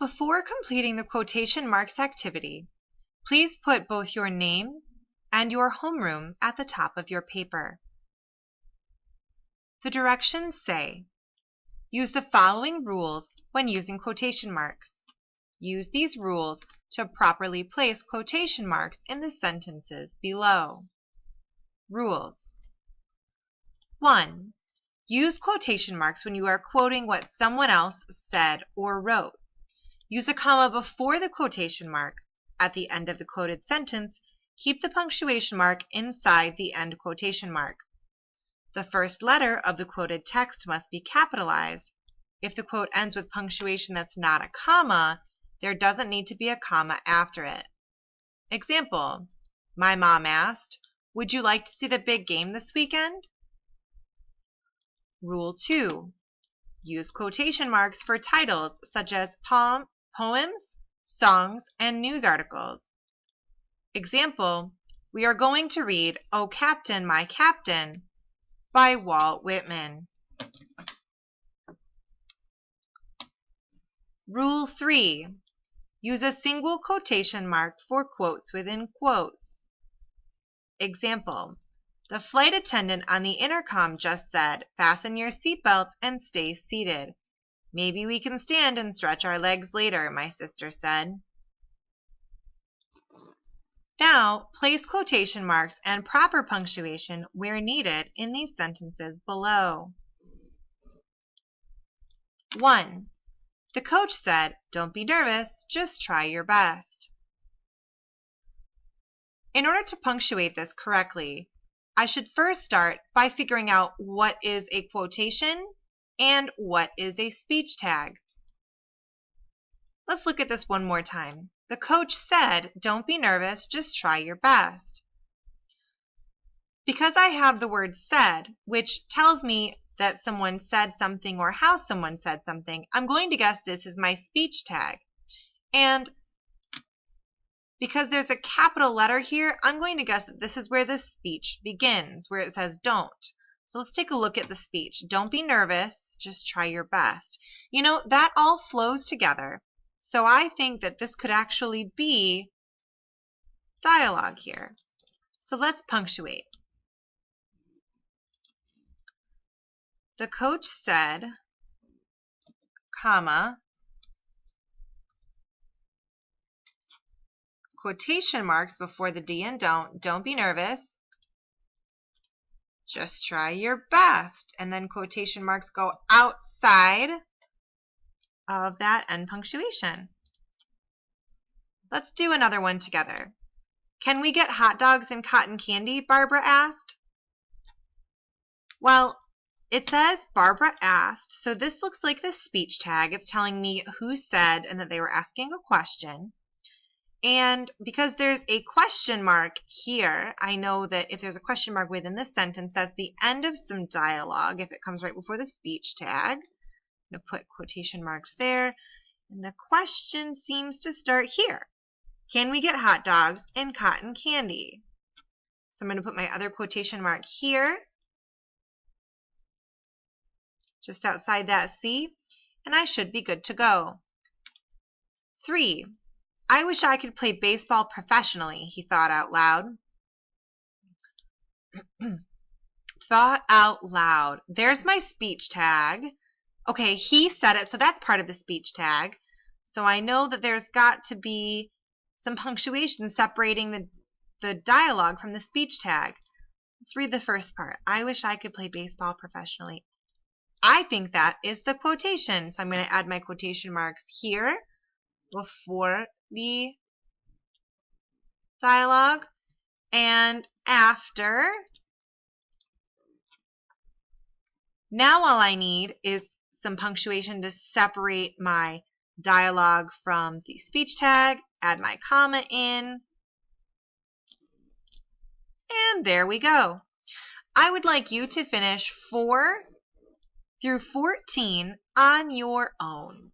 Before completing the quotation marks activity, please put both your name and your homeroom at the top of your paper. The directions say, use the following rules when using quotation marks. Use these rules to properly place quotation marks in the sentences below. Rules. 1. Use quotation marks when you are quoting what someone else said or wrote. Use a comma before the quotation mark. At the end of the quoted sentence, keep the punctuation mark inside the end quotation mark. The first letter of the quoted text must be capitalized. If the quote ends with punctuation that's not a comma, there doesn't need to be a comma after it. Example, my mom asked, would you like to see the big game this weekend? Rule 2. Use quotation marks for titles such as poems, songs, and news articles. Example, we are going to read "Oh Captain, My Captain" by Walt Whitman. Rule 3. Use a single quotation mark for quotes within quotes. Example, the flight attendant on the intercom just said, fasten your seatbelts and stay seated. Maybe we can stand and stretch our legs later, my sister said. Now, place quotation marks and proper punctuation where needed in these sentences below. 1. The coach said, don't be nervous, just try your best. In order to punctuate this correctly, I should first start by figuring out what is a quotation and what is a speech tag. Let's look at this one more time. The coach said, don't be nervous, just try your best. Because I have the word said, which tells me that someone said something or how someone said something, I'm going to guess this is my speech tag. And because there's a capital letter here, I'm going to guess that this is where the speech begins, where it says don't. So let's take a look at the speech. Don't be nervous, just try your best. You know, that all flows together. So I think that this could actually be dialogue here. So let's punctuate. The coach said, comma, quotation marks before the D and don't be nervous, just try your best. And then quotation marks go outside of that end punctuation. Let's do another one together. Can we get hot dogs and cotton candy? Barbara asked. Well, it says Barbara asked, so this looks like the speech tag. It's telling me who said and that they were asking a question. And because there's a question mark here, I know that if there's a question mark within this sentence, that's the end of some dialogue if it comes right before the speech tag. I'm going to put quotation marks there. And the question seems to start here. Can we get hot dogs and cotton candy? So I'm going to put my other quotation mark here, just outside that C, and I should be good to go. 3. I wish I could play baseball professionally, he thought out loud. Thought out loud. There's my speech tag. Okay, he said it, so that's part of the speech tag. So I know that there's got to be some punctuation separating the dialogue from the speech tag. Let's read the first part. I wish I could play baseball professionally. I think that is the quotation. So I'm going to add my quotation marks here before the dialogue and after. Now all I need is some punctuation to separate my dialogue from the speech tag, add my comma in, and there we go. I would like you to finish 4 through 14 on your own.